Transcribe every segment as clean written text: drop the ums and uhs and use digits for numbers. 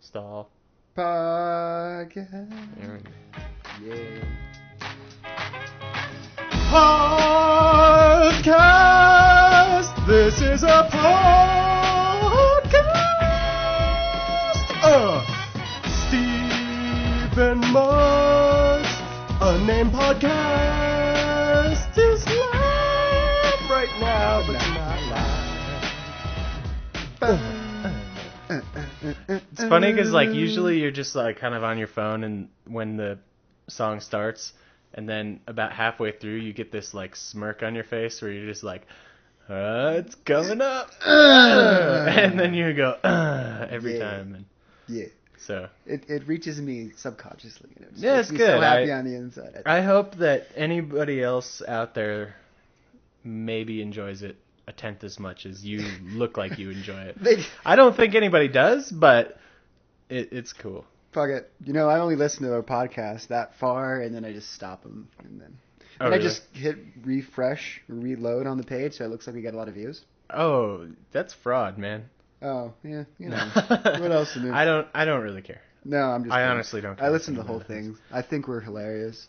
Stall. Podcast. There we go. Yeah. Podcast. This is a podcast. Steve and Mark's unnamed podcast is live right now, but not live. It's funny because like usually you're just like kind of on your phone and when the song starts, and then about halfway through you get this like smirk on your face where you're just like, it's coming up, and then you go every time. And yeah. So it reaches me subconsciously. You know, yeah, it's me good. So happy on the inside. I hope that anybody else out there maybe enjoys it a tenth as much as you look like you enjoy it. I don't think anybody does, but it's cool. Fuck it. You know, I only listen to a podcast that far, and then I just stop them, and then I just hit refresh, reload on the page, so it looks like we got a lot of views. Oh, that's fraud, man. Oh, yeah, you know. What else to do? I don't really care. No, I'm just I kidding. honestly don't care. I listen to the whole thing. I think we're hilarious.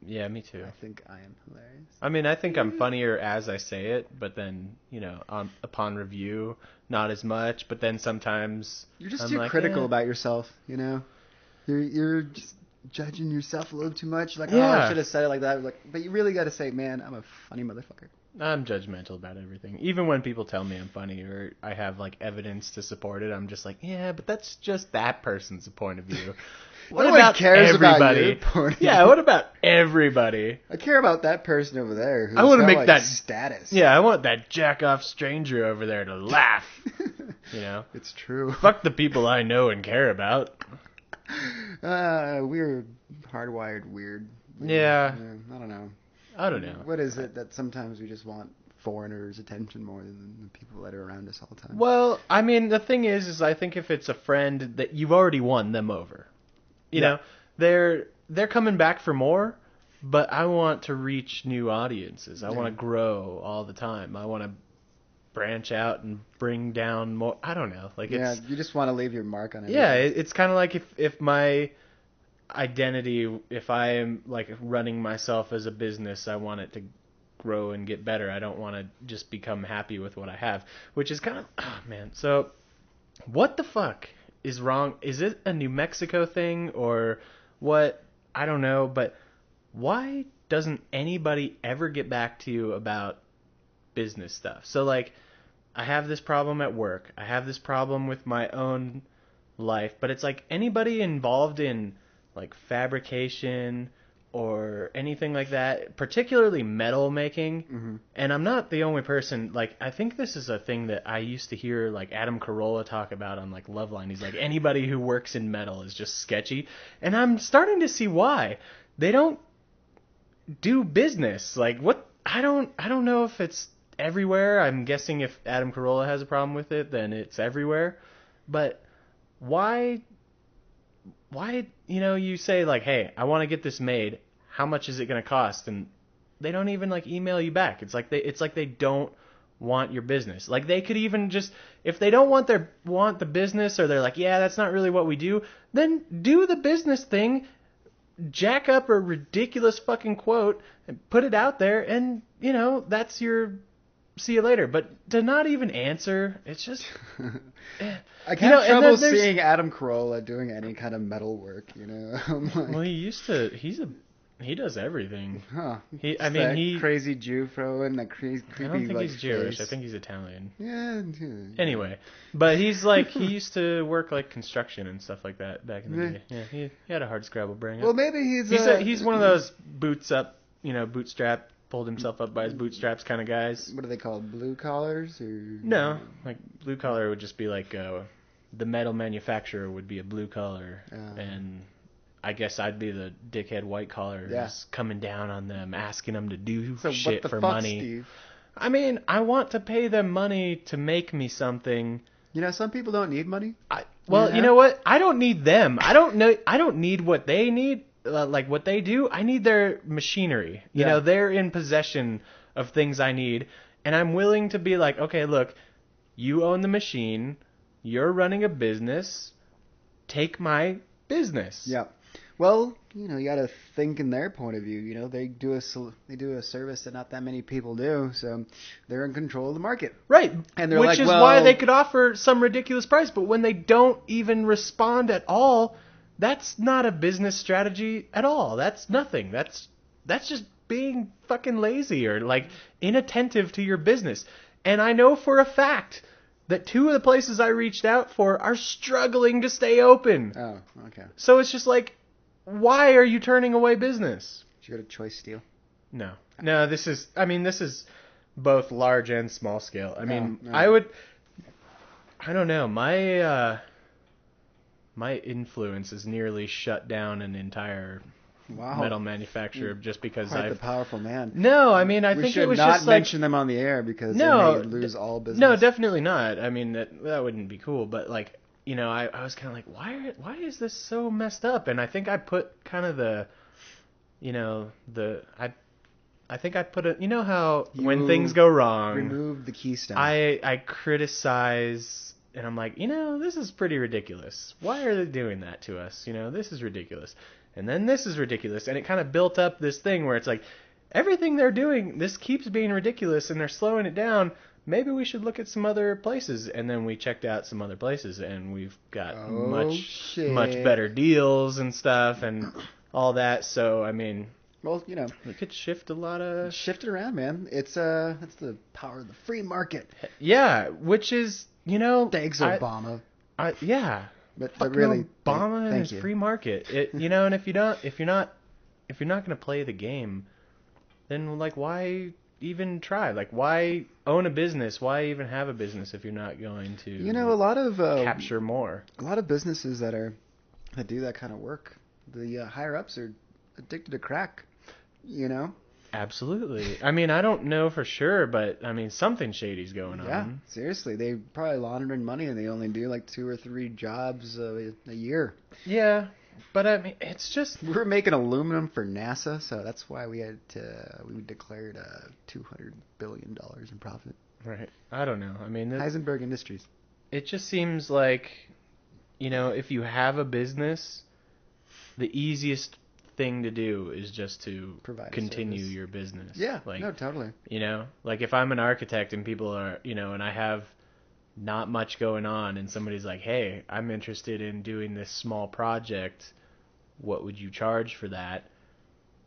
Yeah, me too. I think I am hilarious. I mean, I think I'm funnier as I say it, but then, you know, upon review, not as much. But then sometimes you're just I'm too like, critical about yourself, you know? You're just judging yourself a little too much. Like, yeah. oh, I should have said it like that. Like, but you really got to say, man, I'm a funny motherfucker. I'm judgmental about everything. Even when people tell me I'm funny or I have, like, evidence to support it, I'm just like, yeah, but that's just that person's point of view. What about cares everybody? About your yeah, what about everybody? I care about that person over there who's I want to make like that status. Yeah, I want that jack-off stranger over there to laugh. You know? It's true. Fuck the people I know and care about. We're hardwired weird. Yeah. I don't know. What is it that sometimes we just want foreigners' attention more than the people that are around us all the time? Well, I mean, the thing is I think if it's a friend that you've already won them over. You know, they're coming back for more, but I want to reach new audiences. I want to grow all the time. I want to branch out and bring down more. I don't know. Like it's, you just want to leave your mark on it. Yeah, it's kind of like if my identity, if I am like running myself as a business, I want it to grow and get better. I don't want to just become happy with what I have, which is kind of, oh man. So what the fuck is wrong? Is it a New Mexico thing or what? I don't know, but why doesn't anybody ever get back to you about business stuff? So like, I have this problem at work. I have this problem with my own life, but it's like anybody involved in like fabrication or anything like that, particularly metal making. And I'm not the only person. Like, I think this is a thing that I used to hear like Adam Carolla talk about on like Loveline. He's like, anybody who works in metal is just sketchy. And I'm starting to see why. They don't do business. Like, what? I don't know if it's everywhere. I'm guessing if Adam Carolla has a problem with it, then it's everywhere. But why, you know, you say like, hey, I want to get this made. How much is it going to cost? And they don't even like email you back. It's like they don't want your business. Like they could even just, if they don't want the business, or they're like, yeah, that's not really what we do, then do the business thing, jack up a ridiculous fucking quote and put it out there, and you know, that's your see you later. But to not even answer, it's just I have trouble seeing Adam Carolla doing any kind of metal work, you know. Like, well, he does everything. Huh. He crazy Jew throwing that creepy. I don't think like, he's Jewish. face. I think he's Italian. Yeah. Anyway, but he's like, he used to work like construction and stuff like that back in the day. Yeah, he had a hard scrabble bring up. Well, maybe he's one of those boots up, you know, bootstrap, pulled himself up by his bootstraps kind of guys. What are they called? Blue collars or? No, like blue collar would just be like the metal manufacturer would be a blue collar, and I guess I'd be the dickhead white collar who's coming down on them, asking them to do shit for money. Steve? I mean, I want to pay them money to make me something. You know, some people don't need money. You know what? I don't need them. I don't need what they need. Like what they do. I need their machinery. You know, they're in possession of things I need, and I'm willing to be like, okay, look, you own the machine. You're running a business. take my business. Yeah. Well, you got to think in their point of view. They do a service that not that many people do, so they're in control of the market. Right. And they're Which like, is well, why they could offer some ridiculous price, but when they don't even respond at all, that's not a business strategy at all. That's nothing. That's just being fucking lazy or like inattentive to your business. And I know for a fact that 2 of the places I reached out for are struggling to stay open. Oh, okay. So it's just like, why are you turning away business? Did you go to Choice Steel? No. No, this is both large and small scale. I mean, no. I don't know. My influence has nearly shut down an entire metal manufacturer just because Quite the powerful man. No, I mean, I think it was just like... We should not mention them on the air because they may lose all business. No, definitely not. I mean, that wouldn't be cool, but like, I was kind of like, why is this so messed up? And I think I put kind of I think I put it, how when things go wrong, remove the keystone. I criticize, and I'm like, this is pretty ridiculous. Why are they doing that to us? This is ridiculous. And then this is ridiculous. And it kind of built up this thing where it's like, everything they're doing, this keeps being ridiculous, and they're slowing it down. Maybe we should look at some other places. And then we checked out some other places, and we've got much better deals and stuff and all that. So, I mean, well, we could shift a lot of... Shift it around, man. It's that's the power of the free market. Yeah, which is, Thanks, Obama. Yeah. But really, Obama and his free market. And if you're not going to play the game, then like why even try? Like why own a business? Why even have a business if you're not going to a lot of capture more? A lot of businesses that do that kind of work, the higher ups are addicted to crack. Absolutely. I mean, I don't know for sure, but I mean, something shady's going on. Yeah, seriously. They probably laundering money and they only do like 2 or 3 jobs a year. Yeah, but I mean, it's just... We were making aluminum for NASA, so that's why we declared $200 billion in profit. Right. I don't know. I mean... Heisenberg Industries. It just seems like, if you have a business, the easiest thing to do is just to continue your business. Yeah, like, no, totally. Like if I'm an architect and people are, and I have not much going on and somebody's like, hey, I'm interested in doing this small project, what would you charge for that?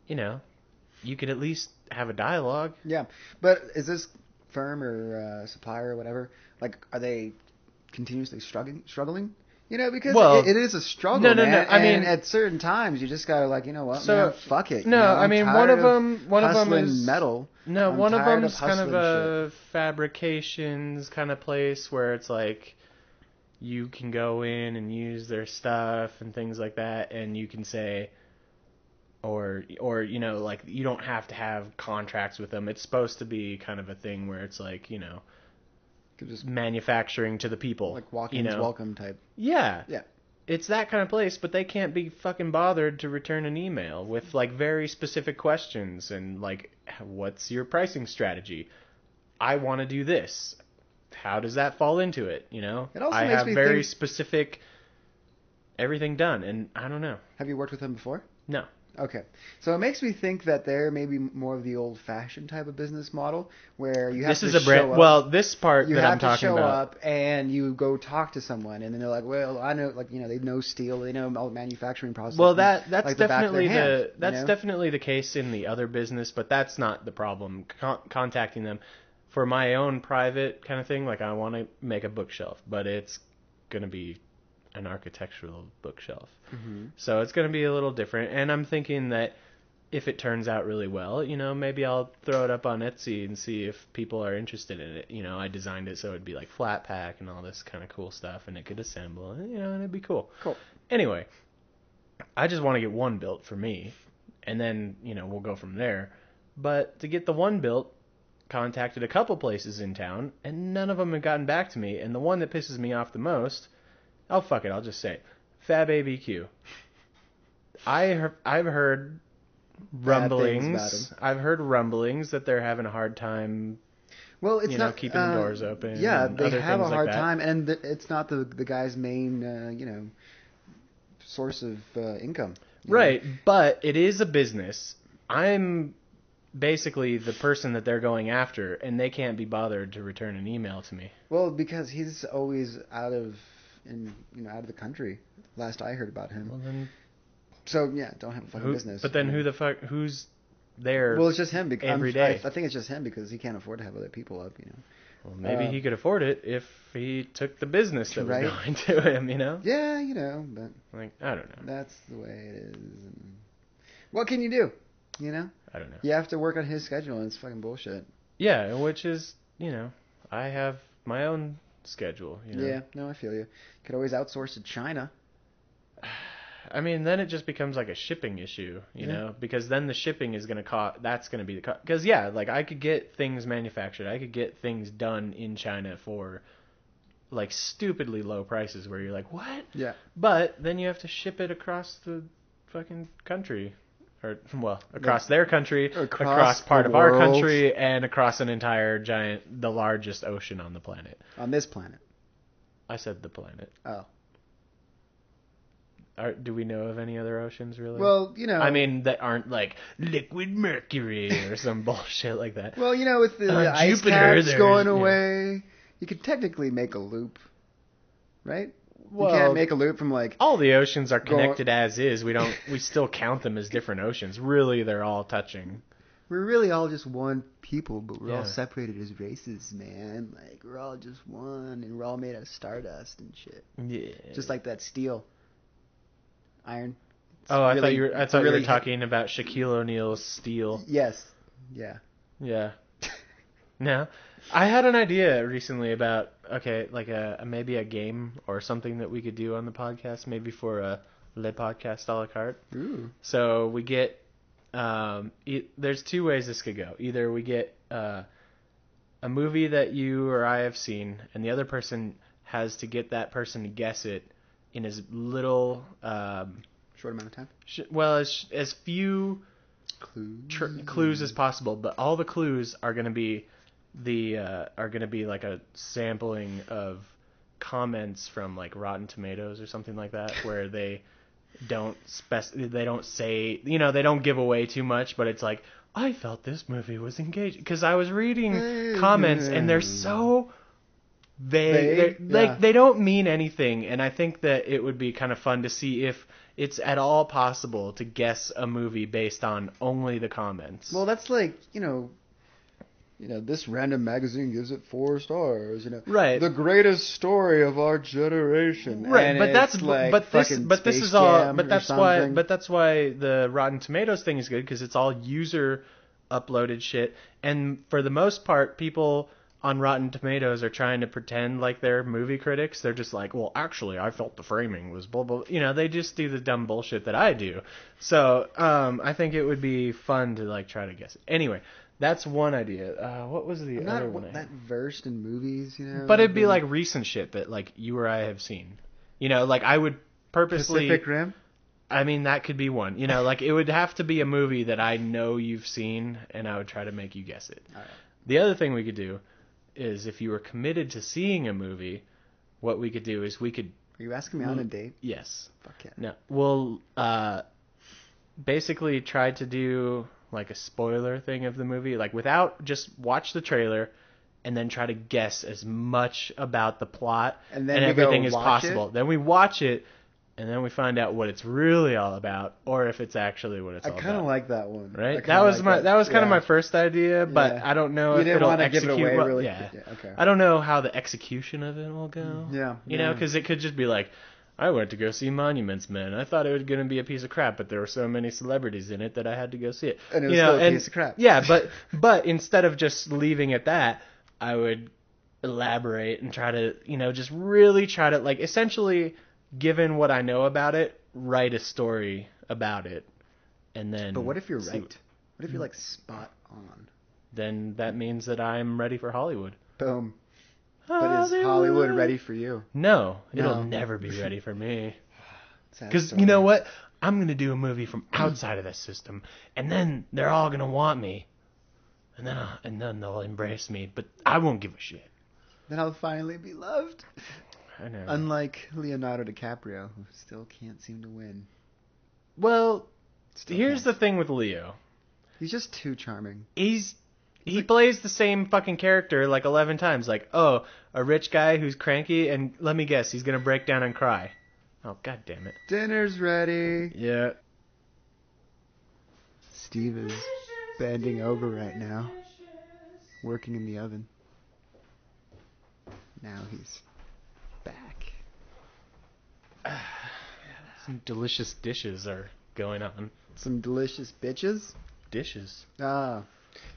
You could at least have a dialogue. Yeah, but is this firm or supplier or whatever, like, are they continuously struggling? Because it is a struggle, man. No. I mean, at certain times you just gotta like, what, man, fuck it. No, I mean, one of them is metal. No, I'm one of tired them's kind of a shit. fabrications kind of place where it's like you can go in and use their stuff and things like that, and you can say, or like you don't have to have contracts with them. It's supposed to be kind of a thing where it's like, just manufacturing to the people, like walk-ins welcome type. Yeah. It's that kind of place, but they can't be fucking bothered to return an email with like very specific questions and like, what's your pricing strategy? I want to do this. How does that fall into it? It also I makes have me very think... specific everything done, and I don't know. Have you worked with them before? No. Okay. So it makes me think that they're maybe more of the old-fashioned type of business model where you have to show up. Well, this part that I'm talking about. You have to show up and you go talk to someone, and then they're like, well, I know, like, they know steel, they know all the manufacturing process. Well, that's like definitely that's definitely the case in the other business, but that's not the problem. Contacting them for my own private kind of thing, like I want to make a bookshelf, but it's going to be an architectural bookshelf. Mm-hmm. So it's going to be a little different. And I'm thinking that if it turns out really well, maybe I'll throw it up on Etsy and see if people are interested in it. I designed it so it'd be like flat pack and all this kind of cool stuff, and it could assemble, and it'd be cool. Cool. Anyway, I just want to get one built for me, and then, we'll go from there. But to get the one built, contacted a couple places in town, and none of them have gotten back to me. And the one that pisses me off the most... Oh, fuck it, I'll just say it. Fab ABQ. I've heard rumblings. I've heard rumblings that they're having a hard time. Well, it's not keeping the doors open. Yeah, and they other have a things hard like that. time, and it's not the guy's main source of income. Right, but it is a business. I'm basically the person that they're going after, and they can't be bothered to return an email to me. Well, because he's always out of the country. Last I heard about him. Well, then, so yeah, don't have a fucking business. But then who's there? Well, it's just him. Every day. I think it's just him because he can't afford to have other people up. Well, maybe he could afford it if he took the business that was going to him. Yeah, but I don't know. That's the way it is. What can you do? I don't know. You have to work on his schedule, and it's fucking bullshit. Yeah, which is, I have my own schedule. Yeah, no, I feel you. Could always outsource to China. I mean, then it just becomes like a shipping issue, you know, because then the shipping is going to cost, that's going to be the cost. Because, yeah, like I could get things manufactured. I could get things done in China for like stupidly low prices where you're like, what? Yeah. But then you have to ship it across the fucking country. Or, well, across their country, across part of our country, and across an entire the largest ocean on the planet. On this planet. I said the planet. Oh. Do we know of any other oceans, really? Well, I mean, that aren't like liquid mercury or some bullshit like that. Well, with the ice caps going away, you could technically make a loop, right? Well, you can't make a loop from like... All the oceans are connected as is. We still count them as different oceans. Really, they're all touching. We're really all just one people, but we're all separated as races, man. Like, we're all just one, and we're all made out of stardust and shit. Yeah. Just like that steel. Iron. I thought you were talking about Shaquille O'Neal's steel. Yes. Yeah. Yeah. No. I had an idea recently about like maybe a game or something that we could do on the podcast, maybe for a Le Podcast a la carte. Ooh. So we get there's two ways this could go. Either we get a movie that you or I have seen, and the other person has to get that person to guess it in as little short amount of time. As few clues as possible, but all the clues are going to be like a sampling of comments from like Rotten Tomatoes or something like that, where they don't say, they don't give away too much, but it's like, I felt this movie was engaging because I was reading comments and they're so vague. They don't mean anything, and I think that it would be kind of fun to see if it's at all possible to guess a movie based on only the comments. Well, that's like, this random magazine gives it 4 stars. Right. The greatest story of our generation. Right, and but that's like that's why the Rotten Tomatoes thing is good, because it's all user uploaded shit, and for the most part, people on Rotten Tomatoes are trying to pretend like they're movie critics. They're just like, well, actually, I felt the framing was blah, blah. They just do the dumb bullshit that I do. So I think it would be fun to like try to guess it. Anyway, that's one idea. What was the other one? That versed in movies, But it'd be like recent shit that like you or I have seen. Like I would purposely... Pacific Rim? I mean, that could be one. Like it would have to be a movie that I know you've seen, and I would try to make you guess it. All right. The other thing we could do is, if you were committed to seeing a movie, what we could do is we could... Are you asking me on a date? Yes. Fuck yeah. No. We'll basically try to do like a spoiler thing of the movie, like without, just watch the trailer and then try to guess as much about the plot and everything as possible. Then we watch it, and then we find out what it's really all about, or if it's actually what it's all about. I kind of like that one. Right? That was kind of my first idea, but I don't know if it'll execute. Give it away really okay. I don't know how the execution of it will go. Yeah. Because it could just be like, I went to go see Monuments Men. I thought it was going to be a piece of crap, but there were so many celebrities in it that I had to go see it. And it was still a piece of crap. Yeah, but instead of just leaving it that, I would elaborate and try to, just really try to, like, essentially, given what I know about it, write a story about it, and then... But what if you're right? What if you're, like, spot on? Then that means that I'm ready for Hollywood. Boom. But is Hollywood ready for you? No, it'll never be ready for me. Because you know what? I'm going to do a movie from outside of that system, and then they're all going to want me, and then they'll embrace me, but I won't give a shit. Then I'll finally be loved. I know. Unlike Leonardo DiCaprio, who still can't seem to win. Well, Still here's can't. the thing with Leo. He's just too charming. He plays the same fucking character like 11 times. Like, oh, a rich guy who's cranky, and let me guess, he's gonna break down and cry. Oh, god damn it. Dinner's ready. Yeah. Steve is bending over right now, working in the oven. Now he's back. Some delicious dishes are going on. Some delicious bitches. Dishes?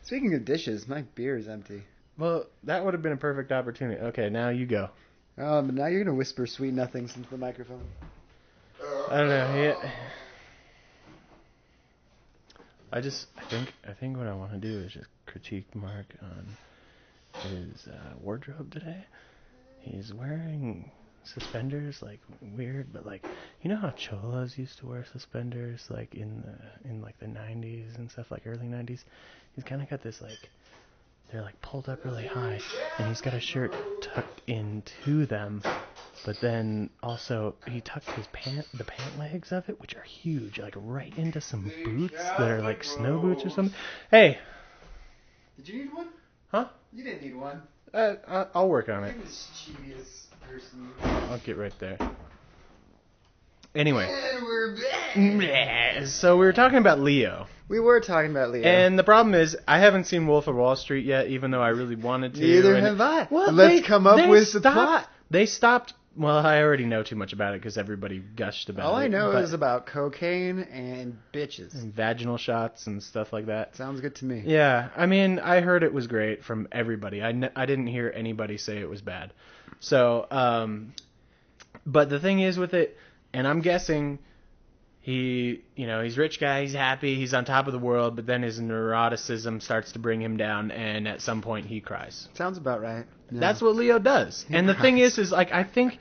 Speaking of dishes, my beer is empty. Well, that would have been a perfect opportunity. Okay, now you go. But now you're gonna whisper sweet nothings into the microphone. I don't know. Yeah. I think what I want to do is just critique Mark on his wardrobe today. He's wearing suspenders, like weird, but like, you know how cholas used to wear suspenders, like in like the 90s and stuff, like early 90s. He's kind of got this like, they're like pulled up really high, and he's got a shirt tucked into them, but then also he tucked his the pant legs of it, which are huge, like right into some boots that are like snow boots or something. Hey. Did you need one? Huh? You didn't need one. I'll work on it. I'm the mischievous person. I'll get right there. Anyway. And we're back. So we were talking about Leo. We were talking about Leo. And the problem is, I haven't seen Wolf of Wall Street yet, even though I really wanted to. Neither have I. Well, let's come up with the plot. They stopped. Well, I already know too much about it because everybody gushed about it. All I know is about cocaine and bitches. And vaginal shots and stuff like that. Sounds good to me. Yeah, I mean, I heard it was great from everybody. I didn't hear anybody say it was bad. So, but the thing is with it, and I'm guessing he's a rich guy, he's happy, he's on top of the world, but then his neuroticism starts to bring him down, and at some point he cries. Sounds about right. Yeah. That's what Leo does. And the thing is like, I think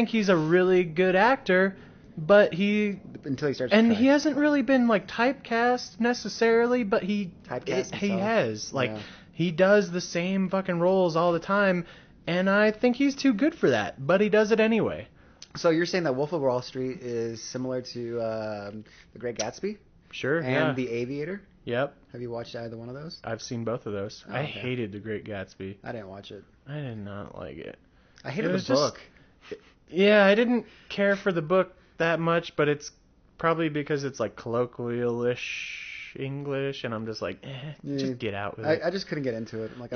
he's a really good actor, but until he starts and to cry. he hasn't really been like typecast necessarily, but he Typecast has like, yeah. He does the same fucking roles all the time, and I think he's too good for that, but he does it anyway. So you're saying that Wolf of Wall Street is similar to The Great Gatsby? Sure, and yeah. The Aviator? Yep. Have you watched either one of those? I've seen both of those. Oh, I okay. hated The Great Gatsby. I didn't watch it. I did not like it. I hated the book. Yeah, I didn't care for the book that much, but it's probably because it's like colloquial-ish English, and I'm just like, just get out with it. I just couldn't get into it. I'm like,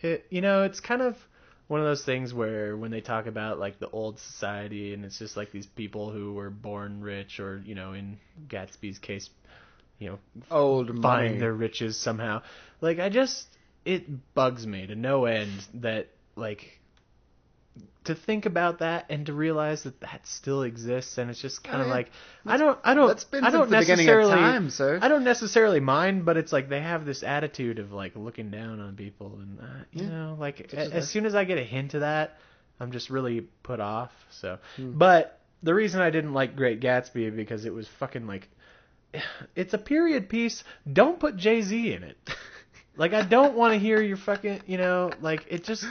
it's kind of one of those things where when they talk about like the old society, and it's just like these people who were born rich, or in Gatsby's case, old find money. their riches somehow. Like, it bugs me to no end that, like, to think about that and to realize that still exists, and it's just kind of like, I don't necessarily mind, but it's like they have this attitude of like looking down on people, and as soon as I get a hint of that, I'm just really put off. So, but the reason I didn't like Great Gatsby because it was fucking like, it's a period piece. Don't put Jay-Z in it. Like, I don't want to hear your fucking, like, it just...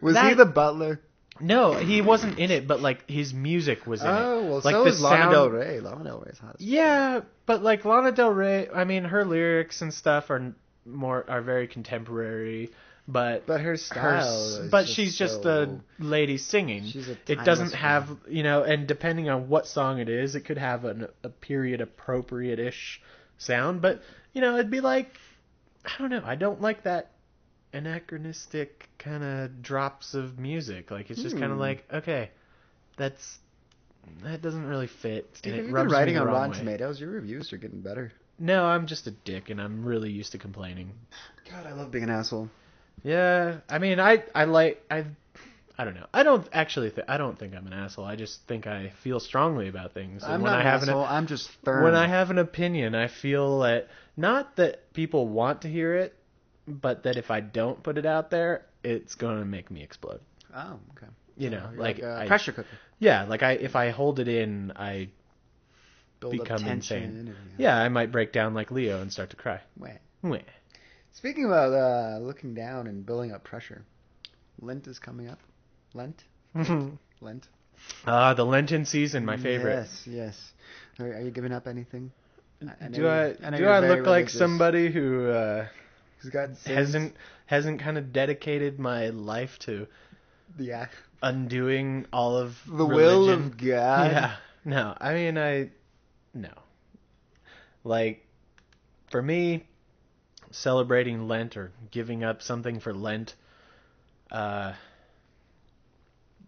Was he the butler? No, he wasn't in it, but, like, his music was in it. Oh, well, like, so is Lana Del Rey. Lana Del Rey's hot as fuck. Yeah, but, like, Lana Del Rey, I mean, her lyrics and stuff are very contemporary, but her style but she's just a lady singing. It doesn't have, and depending on what song it is, it could have a period appropriate-ish sound, but, it'd be like, I don't know. I don't like that anachronistic kind of drops of music. Like, it's just kind of like, okay, that doesn't really fit. Steve, and have it you rubs been writing me the on wrong Rotten way. Tomatoes? Your reviews are getting better. No, I'm just a dick, and I'm really used to complaining. God, I love being an asshole. Yeah, I mean, I don't know. I don't think I'm an asshole. I just think I feel strongly about things. I'm not an asshole. I'm just firm. When I have an opinion, I feel that, not that people want to hear it, but that if I don't put it out there, it's going to make me explode. Oh, okay. Like a pressure cooker. Yeah, like if I hold it in, I build become up tension. insane. Yeah, I might break down like Leo and start to cry. Wait. Wah. Speaking about looking down and building up pressure, Lent is coming up. Lent. Lent. The Lenten season, my favorite. Yes. Are you giving up anything? Do I look like somebody who who's got hasn't kind of dedicated my life to undoing all of the religion? will of God? Yeah. No, I mean no. Like, for me, celebrating Lent or giving up something for Lent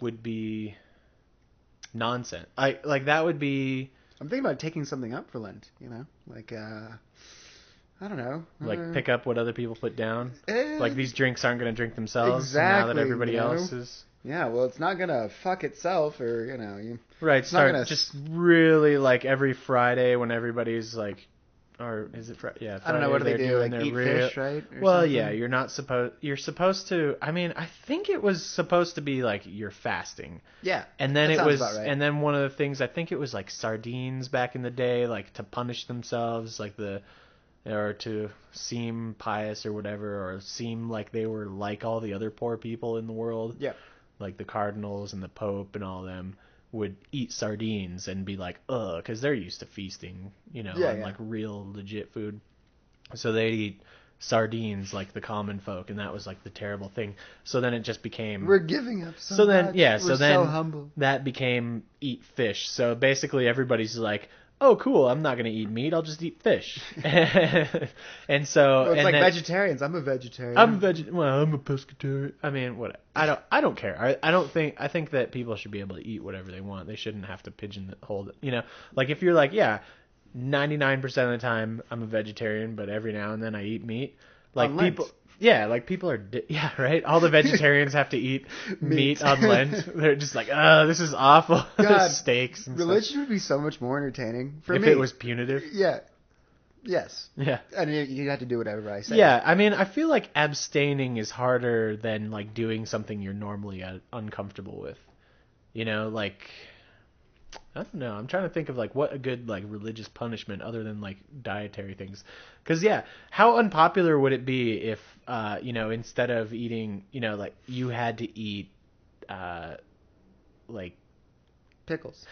would be nonsense. That would be. I'm thinking about taking something up for Lent. Like I don't know. Like pick up what other people put down. Like these drinks aren't going to drink themselves exactly, now that everybody else is. Yeah, well, it's not gonna fuck itself, or Right. Start just really like every Friday when everybody's like. Or is it Friday? Yeah, Friday, I don't know what do they do, like eat fish, right? Well, something? Yeah, you're supposed to. I mean, I think it was supposed to be like you're fasting. Yeah, and then it was, right. And then one of the things I think it was like sardines back in the day, like to punish themselves, or to seem pious or whatever, or seem like they were like all the other poor people in the world. Yeah, like the cardinals and the Pope and all them. Would eat sardines and be like, ugh, because they're used to feasting, on like real legit food. So they'd eat sardines like the common folk, and that was like the terrible thing. So then it just became we're giving up so much. We're so humble. That became eat fish. So basically everybody's like, oh cool, I'm not gonna eat meat, I'll just eat fish. And so well, it's like vegetarians. I'm a vegetarian. I'm a pescatarian. I mean, what? I don't care. I think that people should be able to eat whatever they want. They shouldn't have to pigeonhole it. Like if you're like, 99% of the time I'm a vegetarian, but every now and then I eat meat. Like people. Yeah, like people are, right? All the vegetarians have to eat meat on Lent. They're just like, this is awful. God, steaks and religion stuff. would be so much more entertaining for me. If it was punitive? Yeah. Yes. Yeah. And you have to do whatever I say. Yeah, I mean, I feel like abstaining is harder than like doing something you're normally uncomfortable with. Like... I don't know. I'm trying to think of like what a good like religious punishment other than like dietary things. Because how unpopular would it be if instead of eating like you had to eat like pickles,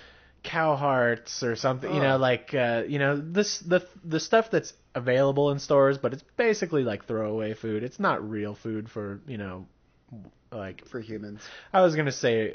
cow hearts or something. The stuff that's available in stores, but it's basically like throwaway food. It's not real food for like for humans. I was gonna say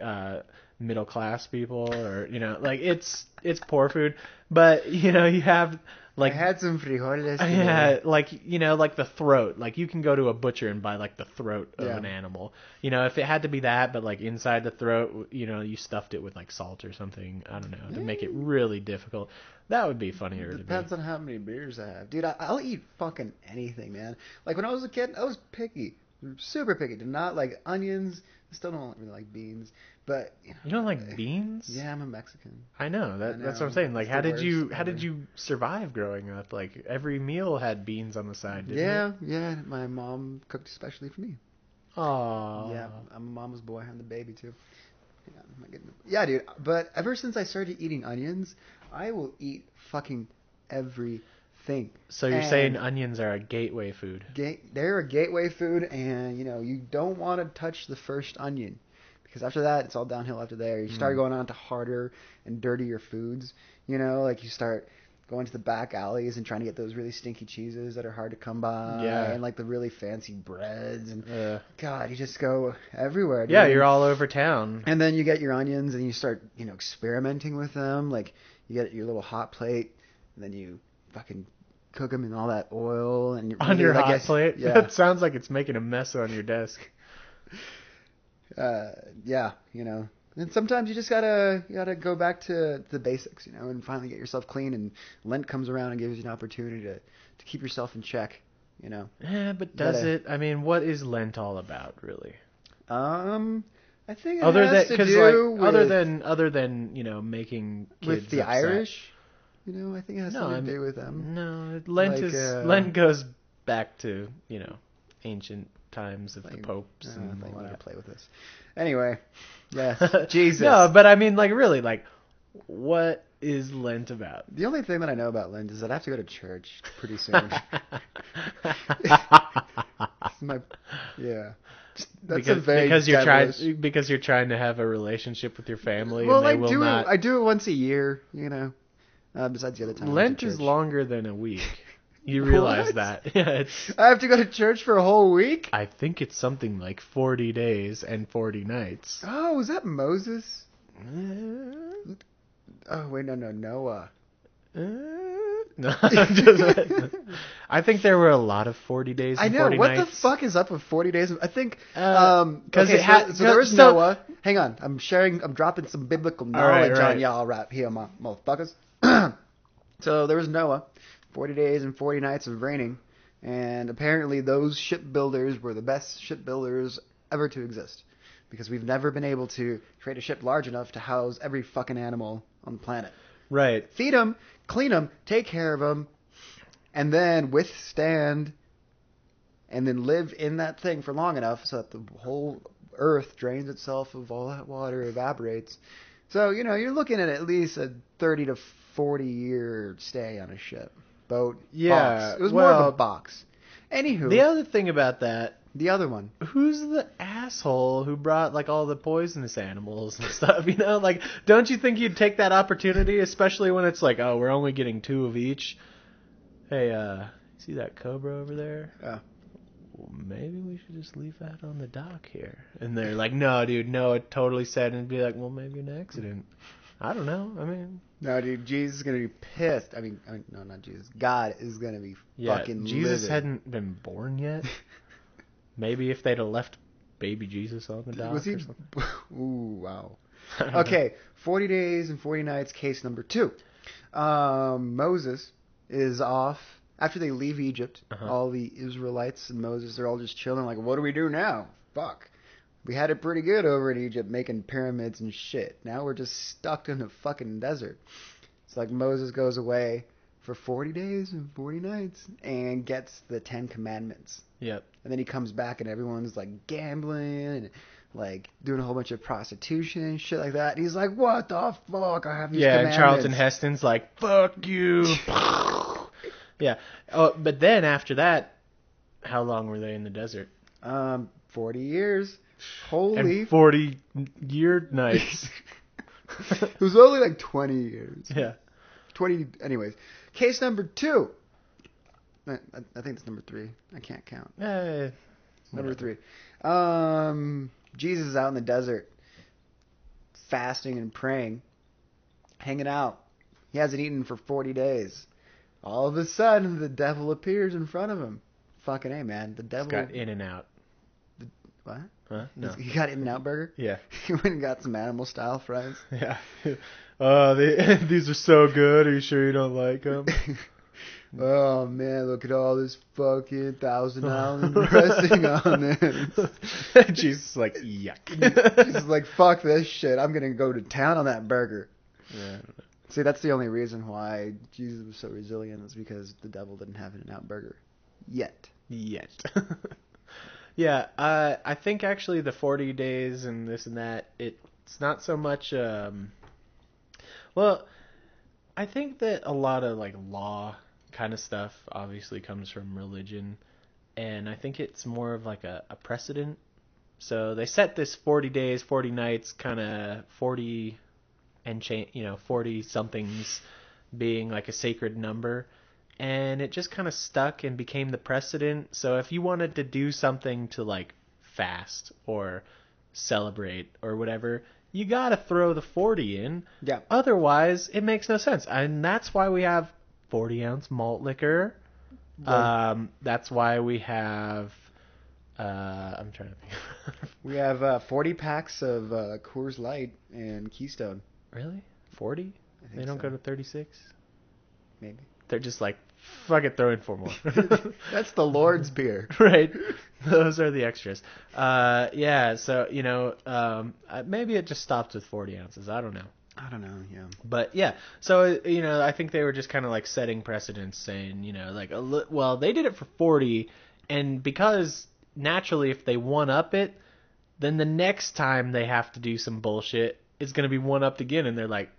middle class people, or it's poor food, but you have like I had some frijoles. Yeah, like the throat. Like you can go to a butcher and buy like the throat of an animal. If it had to be that, but like inside the throat, you stuffed it with like salt or something. I don't know, to make it really difficult. That would be funnier to me. Depends on how many beers I have, dude. I'll eat fucking anything, man. Like when I was a kid, I was picky. Super picky. Did not like onions. Still don't really like beans. But you don't like beans? Yeah, I'm a Mexican. I know. That's what I'm saying. Like, how did you survive growing up? Like every meal had beans on the side, didn't it? Yeah. My mom cooked especially for me. Aww. Yeah, I'm a mama's boy. I'm the baby too. Yeah, dude. But ever since I started eating onions, I will eat fucking everything. So you're saying onions are a gateway food? They're a gateway food, and you don't want to touch the first onion, because after that it's all downhill. After there, you start going on to harder and dirtier foods. Like you start going to the back alleys and trying to get those really stinky cheeses that are hard to come by, and like the really fancy breads, and God, you just go everywhere. Dude. Yeah, you're all over town. And then you get your onions and you start experimenting with them. Like you get your little hot plate, and then you fucking cook them in all that oil and on your hot plate. Yeah, that sounds like it's making a mess on your desk. And sometimes you just gotta go back to the basics, and finally get yourself clean. And Lent comes around and gives you an opportunity to keep yourself in check. Yeah, but does it? I mean, what is Lent all about, really? I think it has to do with other than making kids with the upset. Irish. I think it has something to do with them. No, Lent goes back to ancient times of the popes. And I want to play with this. Anyway, yes, Jesus. No, but I mean, like, really, like, what is Lent about? The only thing that I know about Lent is that I have to go to church pretty soon. That's a very devilish... because you're trying to have a relationship with your family, Well, and they will not. I do it once a year, you know. Besides the other time. Lent is longer than a week. You realize What? that? Yeah, I have to go to church for a whole week? I think it's something like 40 days and 40 nights. Oh, is that Moses? Oh, wait, no, Noah. No, I'm just, I think there were a lot of 40 days and 40 what nights. the fuck is up with 40 days? I think, because so there was Noah. Hang on, I'm dropping some biblical knowledge on y'all right here, my motherfuckers. So there was Noah, 40 days and 40 nights of raining, and apparently those shipbuilders were the best shipbuilders ever to exist. Because we've never been able to create a ship large enough to house every fucking animal on the planet. Right. Feed them, clean them, take care of them, and then withstand and then live in that thing for long enough so that the whole earth drains itself of all that water, evaporates. So, you're looking at least a 30 to 40 year stay on a ship. Boat, box. It was more of a box. Anywho. The other thing about that. The other one. Who's the asshole who brought, like, all the poisonous animals and stuff, Like, don't you think you'd take that opportunity, especially when it's like, oh, we're only getting 2 of each? Hey, see that cobra over there? Yeah. Well, maybe we should just leave that on the dock here. And they're like, no, dude, no, it totally said. And be like, well, maybe an accident. I don't know. I mean... No, dude, Jesus is going to be pissed. I mean, no, not Jesus. God is going to be fucking Jesus livid. hadn't been born yet. Maybe if they'd have left baby Jesus on the dock or something. Ooh, wow. Okay, 40 days and 40 nights, case number 2. Moses is off. After they leave Egypt, all the Israelites and Moses, they're all just chilling like, what do we do now? Fuck. We had it pretty good over in Egypt making pyramids and shit. Now we're just stuck in the fucking desert. It's like Moses goes away for 40 days and 40 nights and gets the 10 Commandments. Yep. And then he comes back and everyone's like gambling and like doing a whole bunch of prostitution and shit like that. And he's like, what the fuck? I have these commandments. And Charlton Heston's like, fuck you. Yeah. Oh, but then after that, how long were they in the desert? 40 years. Holy. And 40-year nights. It was only like 20 years. Yeah. 20, anyways. Case number 2. I think it's number 3. I can't count. Number 3. Jesus is out in the desert, fasting and praying, hanging out. He hasn't eaten for 40 days. All of a sudden, the devil appears in front of him. Fucking A, man. The devil... He's got In-N-Out. What? Huh? No. He got In-N-Out burger? Yeah. He went and got some animal-style fries? Yeah. These are so good. Are you sure you don't like them? Oh, man, look at all this fucking 1,000 Island dressing on this. Jesus is like, yuck. Jesus is like, fuck this shit. I'm going to go to town on that burger. Yeah. See, that's the only reason why Jesus was so resilient is because the devil didn't have an In-N-Out burger. Yet. Yeah, I think actually the 40 days and this and that, it's not so much... well, I think that a lot of like law kind of stuff obviously comes from religion, and I think it's more of like a precedent. So they set this 40 days, 40 nights, kind of 40 and 40 somethings being like a sacred number, and it just kind of stuck and became the precedent. So if you wanted to do something to like fast or celebrate or whatever, you gotta throw the 40 in. Yeah. Otherwise, it makes no sense. And that's why we have 40-ounce malt liquor. That's why we have... I'm trying to think. We have 40 packs of Coors Light and Keystone. Really? 40? They don't go to 36? Maybe. They're just like, fuck it, throw in 4 more. That's the Lord's beer. Right. Those are the extras. Yeah, so, maybe it just stopped with 40 ounces. I don't know. Yeah. But, yeah, so, I think they were just kind of, like, setting precedents, saying, well, they did it for 40, and because, naturally, if they one-up it, then the next time they have to do some bullshit, it's going to be one-upped again, and they're like,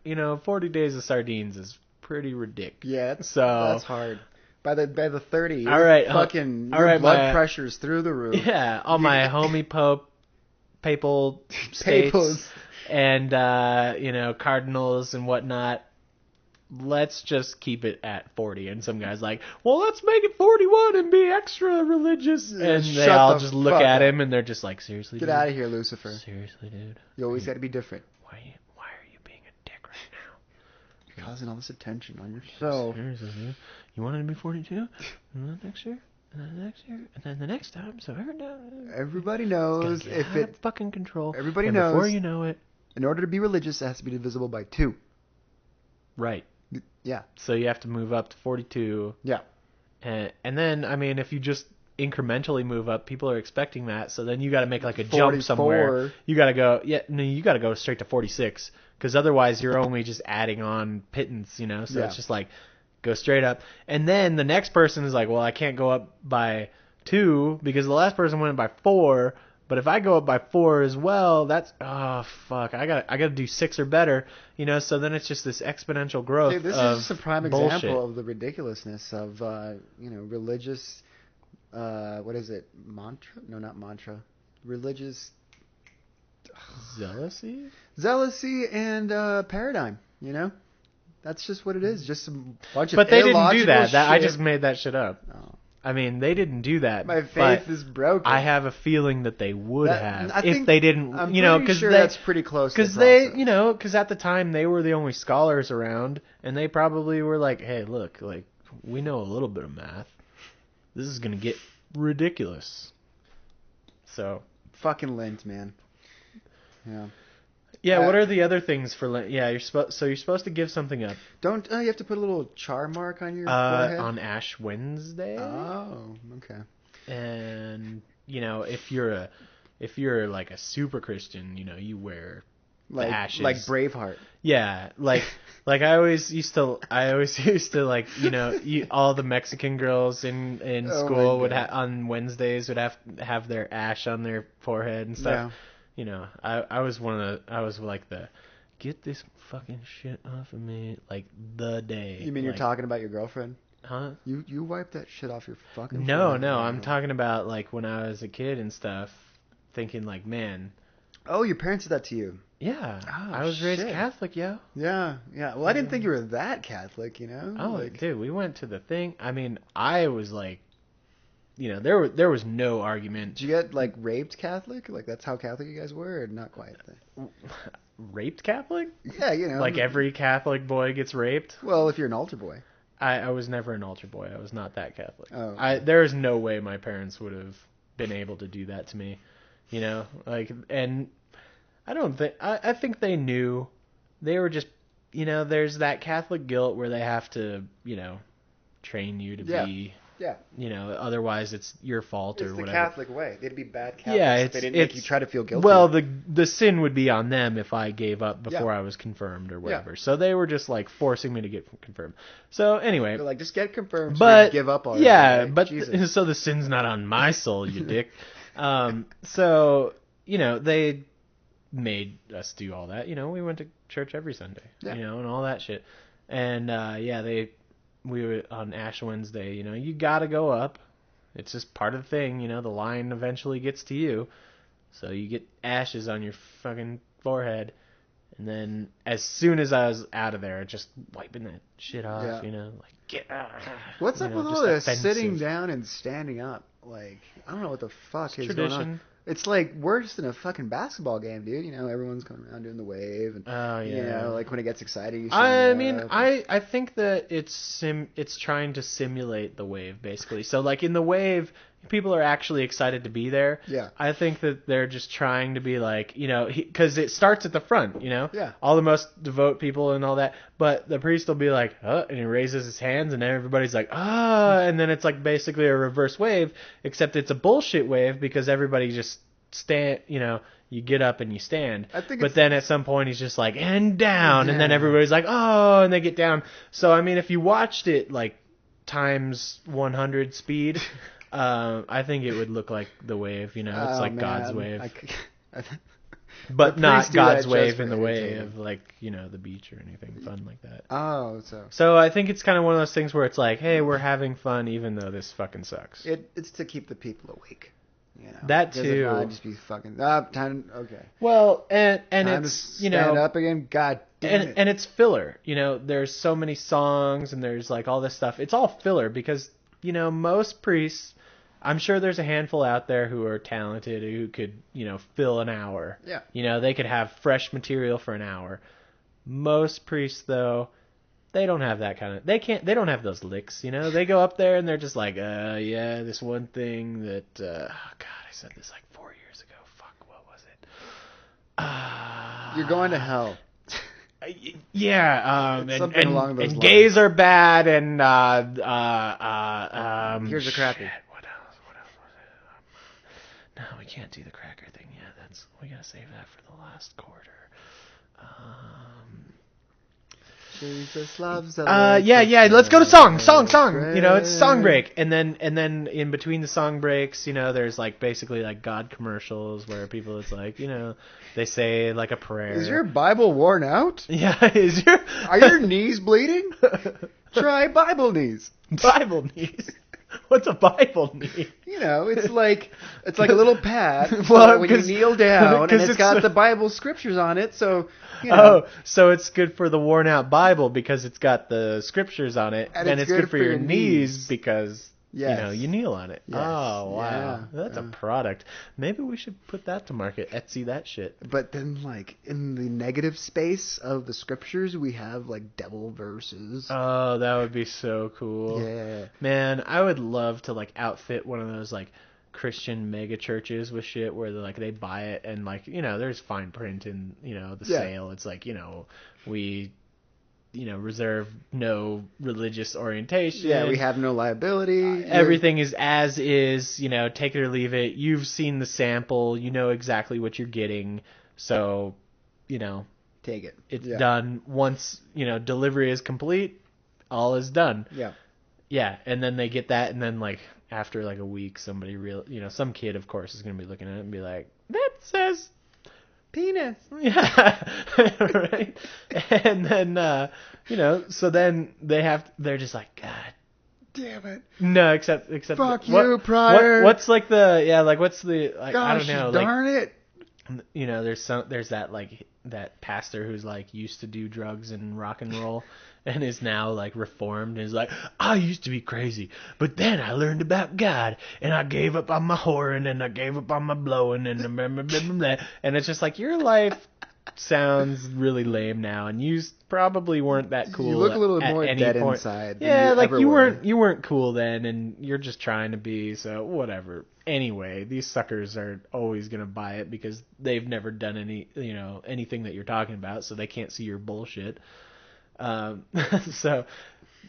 40 days of sardines is pretty ridiculous. Yeah, that's hard. By the 30, All right, fucking all your right, blood my- pressure's through the roof. Yeah, all my homie papal states Papals. and cardinals and whatnot. Let's just keep it at 40. And some guy's like, well, let's make it 41 and be extra religious. And they Shut all the just look fuck at up. him and they're just like, seriously, Get dude? out of here, Lucifer. Seriously, dude? You always got to be different. Why are you being a dick right now? You're causing all this attention on yourself. Seriously, dude? You wanted to be 42? And then next year? And then the next year? And then the next time? So Everybody knows get if out it. of fucking control. Everybody and knows. Before you know it. In order to be religious, it has to be divisible by 2. Right. Yeah. So you have to move up to 42. Yeah. And then, I mean, if you just incrementally move up, people are expecting that. So then you got to make like a jump somewhere. You got to go, you got to go straight to 46. Because otherwise you're only just adding on pittance, So it's just like, go straight up. And then the next person is like, well, I can't go up by 2 because the last person went by 4. But if I go up by 4 as well, that's fuck. I gotta do 6 or better, So then it's just this exponential growth. Dude, this of is just a prime bullshit. example of the ridiculousness of religious. What is it? Mantra? No, not mantra. Religious Zealousy and paradigm. That's just what it is. Just a bunch of. But they didn't do that. illogical I shit. just made that shit up. Oh. I mean, they didn't do that. My but faith is broken. I have a feeling that they would have I if think- they didn't. I'm Because pretty sure that's pretty close. Because to the they, process. because at the time they were the only scholars around, and they probably were like, "Hey, look, like we know a little bit of math. This is gonna get ridiculous." So Fucking Lent, man. Yeah. yeah, what are the other things for Lent? Yeah, you're supposed to give something up Don't you have to put a little char mark on your forehead? on Ash Wednesday. Oh, okay. And if you're like a super Christian, you wear the ashes. Like Braveheart. Yeah, like I always used to like all the Mexican girls in Oh school my would God. on Wednesdays would have their ash on their forehead and stuff. Yeah. I was like the get this fucking shit off of me like the day. You mean you're talking about your girlfriend? Huh? You wipe that shit off your fucking No, forehead. I'm talking about like when I was a kid and stuff, thinking like, man. Oh, your parents did that to you. Yeah, Oh, I was raised shit. Catholic, yo. Yeah. Well, I didn't think you were that Catholic, Oh, dude, we went to the thing. I mean, I was like, there was no argument. Did you get like raped Catholic? Like that's how Catholic you guys were, or not quite? Raped Catholic? Yeah, Like every Catholic boy gets raped? Well, if you're an altar boy. I was never an altar boy. I was not that Catholic. Oh. Okay. There is no way my parents would have been able to do that to me. And I don't think I think they knew. They were just there's that Catholic guilt where they have to train you to be Yeah. otherwise it's your fault It's or the whatever. Catholic way. They'd be bad Catholics Yeah, if they didn't make you try to feel guilty. Well, the sin would be on them if I gave up before Yeah. I was confirmed or whatever. So they were just like forcing me to get confirmed. So anyway, they're like, just get confirmed, so but you give up already. yeah, Like, but Jesus. so the sin's not on my soul, you dick. So they made us do all that. We went to church every Sunday, and all that shit. And we were on Ash Wednesday. You gotta go up. It's just part of the thing. The line eventually gets to you, so you get ashes on your fucking forehead. And then as soon as I was out of there, just wiping that shit off. Yeah. Like get out. What's up with just all this offensive. sitting down and standing up? Like, I don't know what the fuck is Tradition. going on. It's like worse than a fucking basketball game, dude. Everyone's coming around doing the wave, and Oh yeah. like when it gets exciting. You I stand mean, up. I think that it's trying to simulate the wave, basically. So, like, in the wave, people are actually excited to be there. Yeah. I think that they're just trying to be like, because it starts at the front, Yeah. all the most devout people and all that. But the priest will be like, and he raises his hands, and then everybody's like, and then it's like basically a reverse wave, except it's a bullshit wave because everybody just stand, you get up and you stand. But then at some point he's just like, and down, and then everybody's like, and they get down. So, I mean, if you watched it like times 100 speed, I think it would look like the wave, it's like man. God's wave. But The not priests do that God's just wave for in the way entertainment. of like, the beach or anything fun like that. Oh, so So I think it's kind of one of those things where it's like, hey, we're having fun even though this fucking sucks. it's to keep the people awake. That Because too. if not, just be fucking time. Okay. Well, and Time it's to stand up again. God damn it. and it's filler. There's so many songs and there's like all this stuff. It's all filler because most priests. I'm sure there's a handful out there who are talented who could fill an hour. Yeah. They could have fresh material for an hour. Most priests though, they don't have that kind of. They don't have those licks. They go up there and they're just like, yeah, this one thing that. Oh God, I said this like 4 years ago. Fuck, what was it? You're going to hell. Yeah, Something along those and lines. gays are bad, and Here's a crappy. What else was it? No, we can't do the cracker thing yet. We gotta save that for the last quarter. Jesus loves yeah. Let's go to song. It's song break, and then in between the song breaks, there's like basically like God commercials where people it's like they say like a prayer. Is your Bible worn out? Yeah, Are your knees bleeding? Try Bible knees. Bible knees? What's a Bible knee? It's like a little pad. Well, when you kneel down, and it's got the Bible scriptures on it, so. Oh, so it's good for the worn out Bible because it's got the scriptures on it, and it's good for your knees because you kneel on it. Yes. Oh wow, Yeah. That's a product. Maybe we should put that to market. Etsy that shit. But then, like in the negative space of the scriptures, we have like devil verses. Oh, that would be so cool. Yeah, man, I would love to like outfit one of those like Christian mega churches with shit where they buy it and like there's fine print in the sale. It's like we reserve no religious orientation. Yeah, we have no liability. Everything is as is. Take it or leave it. You've seen the sample. You know exactly what you're getting. So take it. It's done once delivery is complete. All is done. Yeah, and then they get that, and then like after like a week, somebody some kid of course is gonna be looking at it and be like, that says penis. Yeah, right. And then so then they're just like, God damn it. No, except fuck you, Pryor. What's like what's the like? Gosh, I don't know. Darn it. There's that like that pastor who's like used to do drugs and rock and roll. And is now like reformed and is like, I used to be crazy, but then I learned about God and I gave up on my whoring and I gave up on my blowing and blah, blah, blah, blah, blah. And it's just like your life sounds really lame now, and you probably weren't that cool. You look a little at more any dead point. inside. Yeah, than like you were. weren't cool then, and you're just trying to be. So whatever. Anyway, these suckers are always gonna buy it because they've never done anything that you're talking about, so they can't see your bullshit. So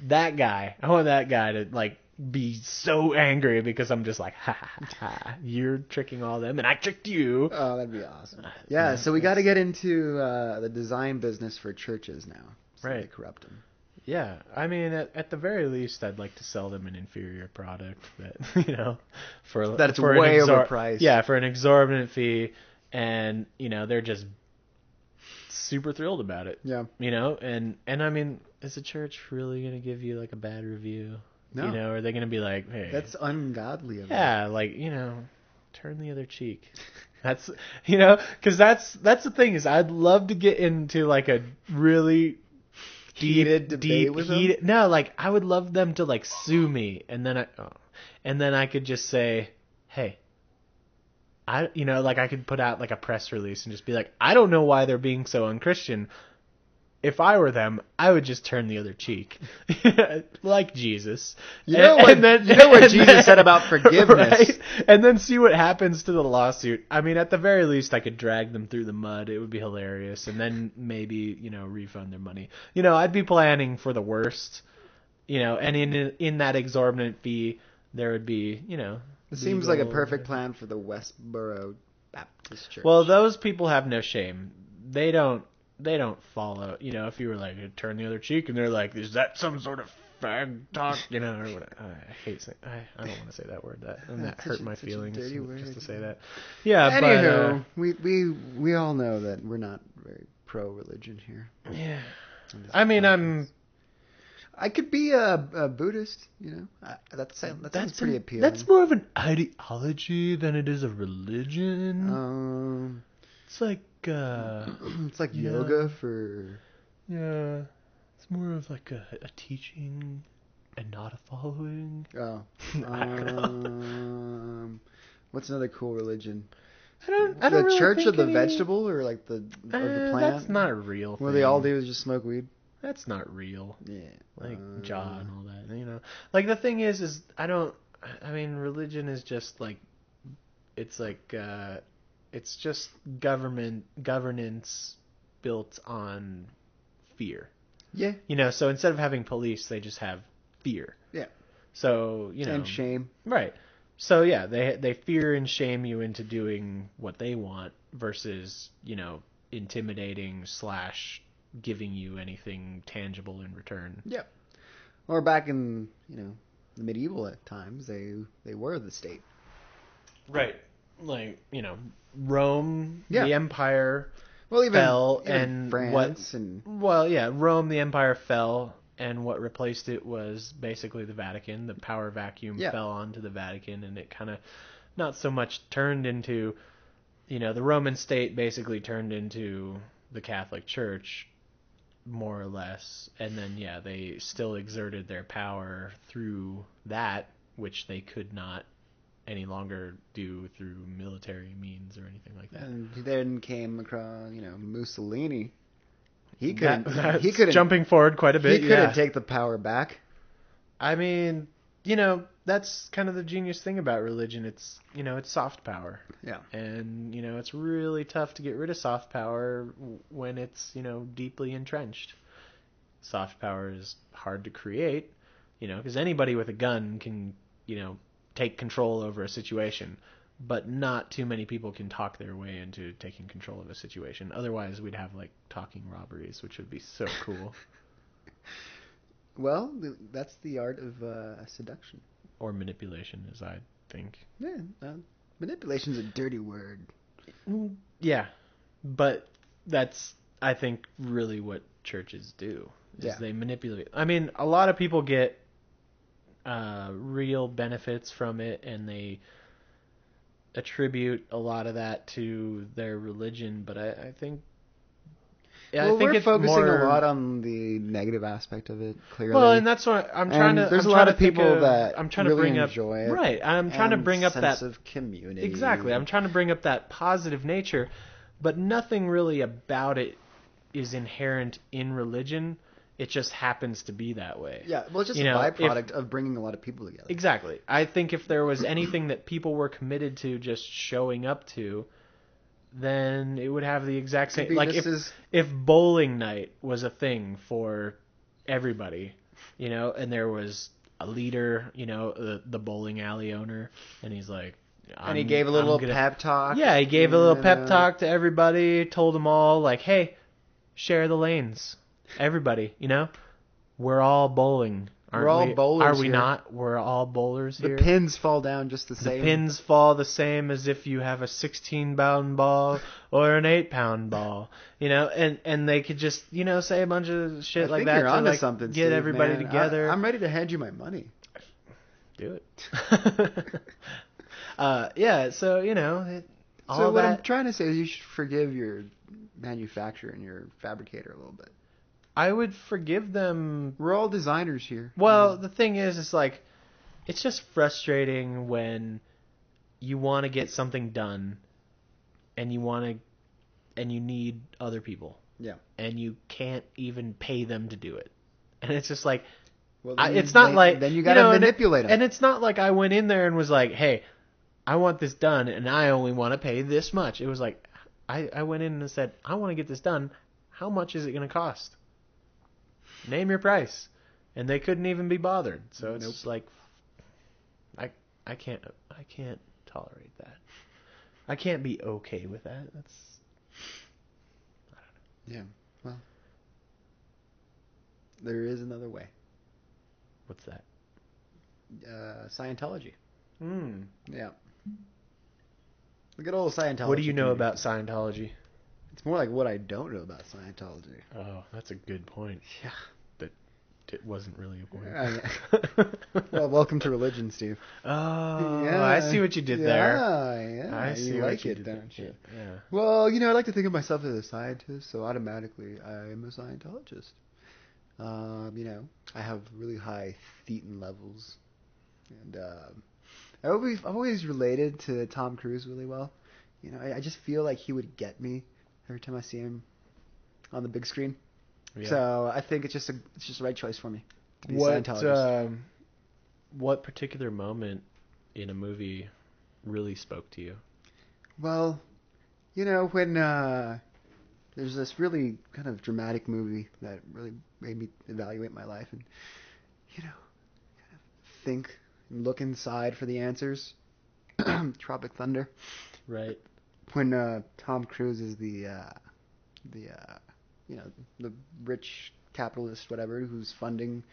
that guy, I want that guy to like be so angry because I'm just like, ha, ha, ha, you're tricking all them and I tricked you. Oh, that'd be awesome. Yeah, so we got to get into the design business for churches now. So right. They corrupt them. Yeah, I mean, at the very least, I'd like to sell them an inferior product that, for that it's for way overpriced. Yeah, for an exorbitant fee, and they're just super thrilled about it. Yeah. And I mean, is the church really gonna give you like a bad review? No. Are they gonna be like, hey, that's ungodly of them. Yeah, like turn the other cheek. That's because that's the thing is I'd love to get into like a really heated debate with them. No, like I would love them to like sue me, and then I could just say, hey. I could put out like a press release and just be like, I don't know why they're being so unchristian. If I were them, I would just turn the other cheek, like Jesus. You know what Jesus said about forgiveness, right? And then see what happens to the lawsuit. I mean, at the very least, I could drag them through the mud. It would be hilarious, and then maybe refund their money. I'd be planning for the worst. And in that exorbitant fee, there would be It seems like a perfect plan for the Westboro Baptist Church. Well, those people have no shame. They don't they don't follow. If you were like turn the other cheek, and they're like, is that some sort of fag talk? Or whatever. I hate saying. I don't want to say that word. That hurt my feelings just to say that. Yeah, anywho, we all know that we're not very pro religion here. Yeah. I mean, I could be a Buddhist, that sounds pretty appealing. That's more of an ideology than it is a religion. It's like it's like yoga for. Yeah, it's more of like a teaching and not a following. Oh, I don't know. What's another cool religion? I don't the really Church think of the any... Vegetable, or like the plant. That's not a real thing. Where they all do is just smoke weed. That's not real. Yeah, like Jah and all that. Like the thing is I mean, religion is just like, it's like it's just governance built on fear. Yeah. So instead of having police, they just have fear. Yeah. So, and shame. Right. So yeah, they fear and shame you into doing what they want versus, intimidating / giving you anything tangible in return. Yeah. Or back in, the medieval times, they were the state. Right. Like, Rome, the empire even fell, and France Rome, the empire fell, and what replaced it was basically the Vatican. The power vacuum fell onto the Vatican, and it kind of not so much turned into, the Roman state basically turned into the Catholic Church, more or less, and then they still exerted their power through that, which they could not any longer do through military means or anything like that. And then came across, Mussolini. He couldn't jumping forward quite a bit. He couldn't take the power back. I mean, that's kind of the genius thing about religion. It's it's soft power. Yeah. And it's really tough to get rid of soft power when it's deeply entrenched. Soft power is hard to create, because anybody with a gun can take control over a situation, but not too many people can talk their way into taking control of a situation. Otherwise, we'd have like talking robberies, which would be so cool. Well, that's the art of seduction. Or manipulation, as I think. Yeah, manipulation's a dirty word. Yeah, but that's, I think, really what churches do. Is they manipulate. I mean, a lot of people get real benefits from it, and they attribute a lot of that to their religion, but I think... Yeah, well, I think we're focusing a lot on the negative aspect of it, clearly. Well, and that's what I'm trying to... There's a lot of people that I'm trying really to bring enjoy up, it. right, I'm trying to bring up that... sense of community. Exactly, I'm trying to bring up that positive nature, but nothing really about it is inherent in religion. It just happens to be that way. Yeah, well, it's just a byproduct of bringing a lot of people together. Exactly. I think if there was anything that people were committed to just showing up to, then it would have the exact same... Like, if bowling night was a thing for everybody, and there was a leader, the bowling alley owner, and he's like... And he gave a little pep talk. Yeah, he gave a little pep talk to everybody, told them all, like, hey, share the lanes. Everybody, we're all bowling. We're all bowlers. Are we not? We're all bowlers here. The pins fall down just the same. The pins fall the same as if you have a 16-pound ball or an 8-pound ball. And they could just, say a bunch of shit like that to like something, get everybody together. I'm ready to hand you my money. Do it. Yeah, so, so what I'm trying to say is you should forgive your manufacturer and your fabricator a little bit. I would forgive them. We're all designers here. Well, the thing is, it's like, it's just frustrating when you want to get something done and you need other people. Yeah. And you can't even pay them to do it. And it's just like, well, then you got to manipulate them. And it's not like I went in there and was like, hey, I want this done and I only want to pay this much. It was like, I went in and said, I want to get this done. How much is it going to cost? Name your price. And they couldn't even be bothered. So it's just like, I can't tolerate that. I can't be okay with that. That's, I don't know. Yeah. Well, there is another way. What's that? Scientology. Hmm. Yeah. The good old Scientology. What do you know community. about Scientology? It's more like what I don't know about Scientology. Oh, that's a good point. Yeah. That it wasn't really a point. Yeah. Well, welcome to religion, Steve. Oh, Yeah. I see what you did there. Yeah. I see You what like you it, did don't there. you? Yeah. Well, I like to think of myself as a scientist, so automatically I am a Scientologist. I have really high thetan levels, and I've always related to Tom Cruise really well. I just feel like he would get me every time I see him on the big screen. Yeah. So I think it's just the right choice for me to be a What Scientologist. what particular moment in a movie really spoke to you? Well, when there's this really kind of dramatic movie that really made me evaluate my life and kind of think and look inside for the answers. Tropic Thunder. Right. When Tom Cruise is the the rich capitalist whatever who's funding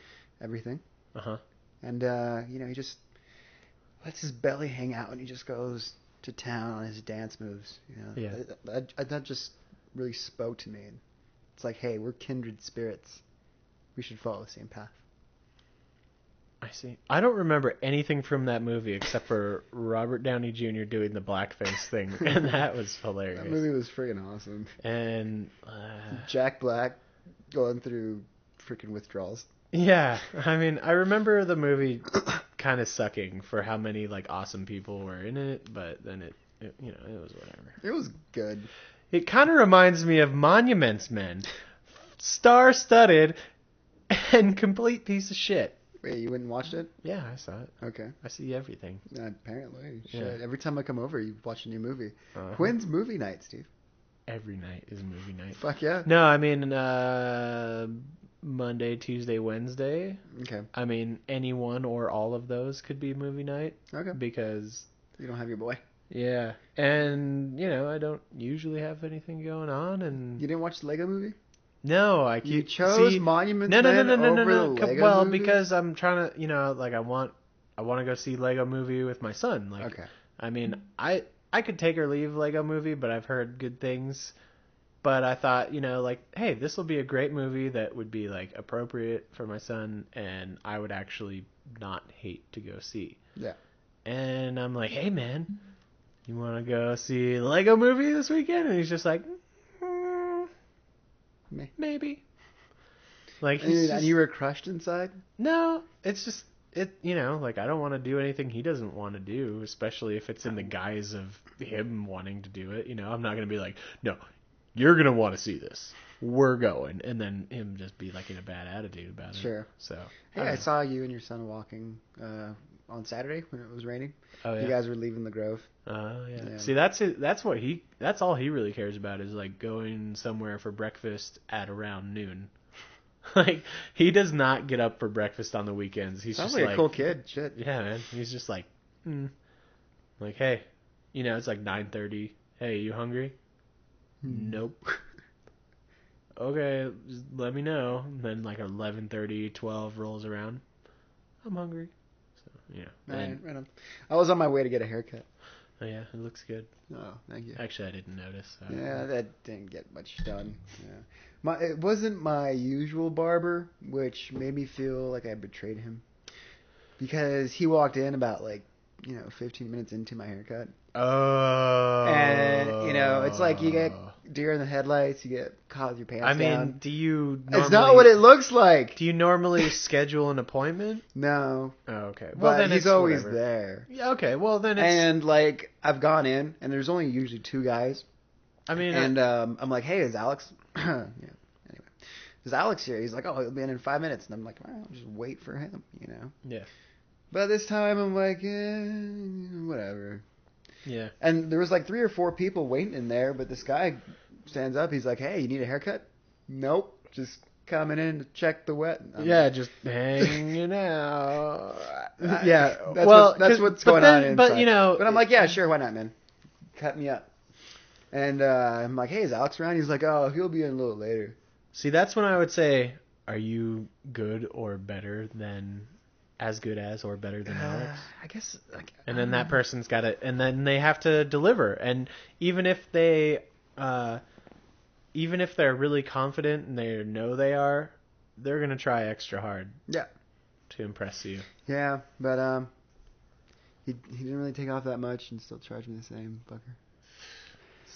everything, Uh-huh. and he just lets his belly hang out and he just goes to town on his dance moves. Yeah. That just really spoke to me. And it's like, hey, we're kindred spirits. We should follow the same path. I see. I don't remember anything from that movie except for Robert Downey Jr. doing the blackface thing, and that was hilarious. That movie was friggin' awesome. And Jack Black going through freaking withdrawals. yeah, I mean, I remember the movie kind of sucking for how many awesome people were in it, but then it was whatever. It was good. It kind of reminds me of Monuments Men, star-studded and complete piece of shit. Wait, you went and watched it? Yeah, I saw it. Okay. I see everything. Apparently. Yeah. Shit. Every time I come over, you watch a new movie. Uh-huh. When's movie night, Steve? Every night is movie night. Fuck yeah. No, I mean Monday, Tuesday, Wednesday. Okay. I mean any one or all of those could be movie night. Okay. Because You don't have your boy. yeah, and I don't usually have anything going on, and You didn't watch the Lego movie? no, I You keep chose see, Monuments no, Men over the no. Lego Well, movie? because I'm trying to, I want to go see Lego Movie with my son. Okay. I mean, I could take or leave Lego Movie, but I've heard good things. But I thought, hey, this will be a great movie that would be appropriate for my son, and I would actually not hate to go see. Yeah. And I'm like, hey man, you want to go see Lego Movie this weekend? And he's just like, maybe. And you were crushed inside? No, it's just I don't want to do anything he doesn't want to do, especially if it's in the guise of him wanting to do it. I'm not gonna be like, no, you're gonna want to see this. We're going, and then him just be in a bad attitude about it. Sure. So Hey, I saw you and your son walking on Saturday when it was raining. Oh yeah. You guys were leaving the Grove. Oh yeah. Yeah. See, that's all he really cares about is going somewhere for breakfast at around noon. He does not get up for breakfast on the weekends. He's Sounds just like a cool kid. Shit. Yeah, man. He's just hey, it's 9:30. Hey, you hungry? Nope. Okay, just let me know. And then 11:30, 12 rolls around. I'm hungry. So yeah. Right on. I was on my way to get a haircut. Oh yeah, it looks good. Oh, thank you. Actually, I didn't notice. So. Yeah, that didn't get much done. Yeah. It wasn't my usual barber, which made me feel like I betrayed him. Because he walked in about 15 minutes into my haircut. Oh. And, it's like you get deer in the headlights, you get caught with your pants down. Do you normally... It's not what it looks like! Do you normally schedule an appointment? No. Oh, okay. Well, then he's it's always whatever. there. Yeah, okay. Well, then it's... And, I've gone in, and there's only usually two guys. I mean... And I'm like, hey, is Alex... yeah. Anyway. Is Alex here? He's like, oh, he'll be in 5 minutes. And I'm like, well, I'll just wait for him, Yeah. But this time I'm like, whatever. Yeah. And there was 3 or 4 people waiting in there, but this guy stands up. He's like, hey, you need a haircut? Nope. Just coming in to check the wet. Just hanging out. Yeah. That's what's going on inside. But I'm like, yeah, sure, why not, man? Cut me up. And I'm like, hey, is Alex around? He's like, oh, he'll be in a little later. See, that's when I would say, are you good or better than, as good as or better than Alex? I guess. Like, And then that person's got to, and then they have to deliver. And even if they're really confident and they know they are, they're gonna try extra hard. Yeah. To impress you. Yeah, but he didn't really take off that much and still charged me the same, fucker.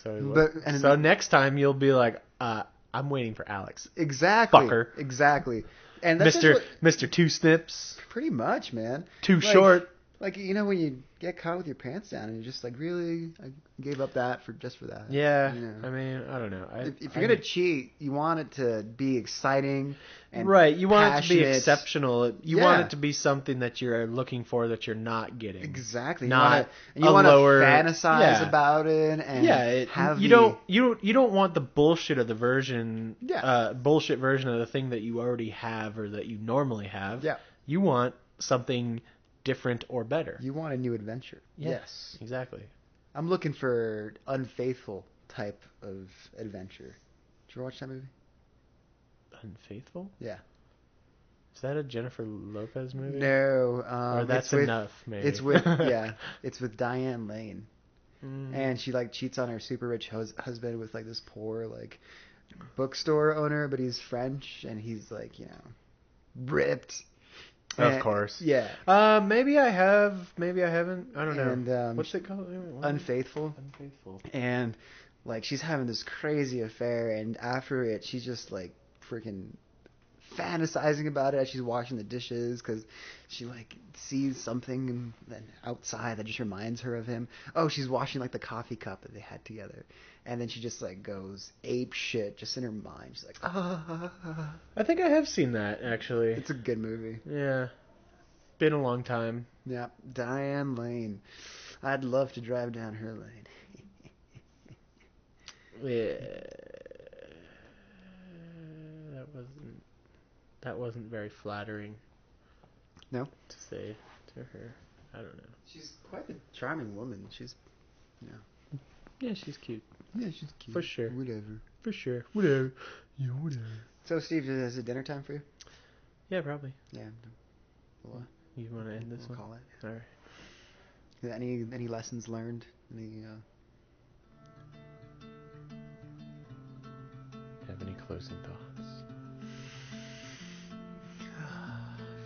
So next time you'll be like, I'm waiting for Alex. Exactly. Fucker. Exactly. And that's Mr. Two Snips. Pretty much, man. Too short. Like, you know, when you get caught with your pants down and you're just like, really? I gave up that just for that. Yeah. You know? I mean, I don't know. If you're going to cheat, you want it to be exciting and right. You want passionate. it to be exceptional. You want it to be something that you're looking for that you're not getting. Exactly. Not you want to lower fantasize about it and you don't want the bullshit of the version bullshit version of the thing that you already have or that you normally have. Yeah. You want something different or better. You want a new adventure. Yes. Exactly. I'm looking for unfaithful type of adventure. Did you ever watch that movie? Unfaithful? Yeah. Is that a Jennifer Lopez movie? No. Or That's Enough, maybe. It's with it's with Diane Lane. And she like cheats on her super rich husband with like this poor like bookstore owner, but he's French and he's like, you know, ripped. Of course. Yeah. Maybe I have. Maybe I haven't. I don't know. And, what's it called? Unfaithful. Unfaithful. And like she's having this crazy affair, and after it, she's just like freaking fantasizing about it as she's washing the dishes because she like sees something outside that just reminds her of him. Oh, she's washing like the coffee cup that they had together, and then she just like goes ape shit just in her mind. She's like, I think I have seen that actually. It's a good movie. Yeah, been a long time. Yeah, Diane Lane. I'd love to drive down her lane. Yeah, that wasn't very flattering. No? To say to her. I don't know. She's quite a charming woman. She's, you know. Yeah, she's cute. Yeah, she's cute. For sure. Whatever. For sure. Whatever. Yeah, whatever. So, Steve, is it dinner time for you? Yeah, probably. Yeah. Well, you want to end this one? Call it. All right. Any lessons learned? Have any closing thoughts?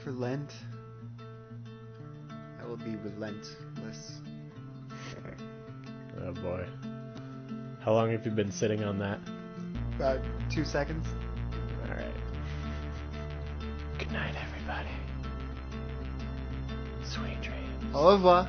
For Lent, I will be relentless. Oh boy. How long have you been sitting on that? About 2 seconds. Alright. Good night, everybody. Sweet dreams. Au revoir.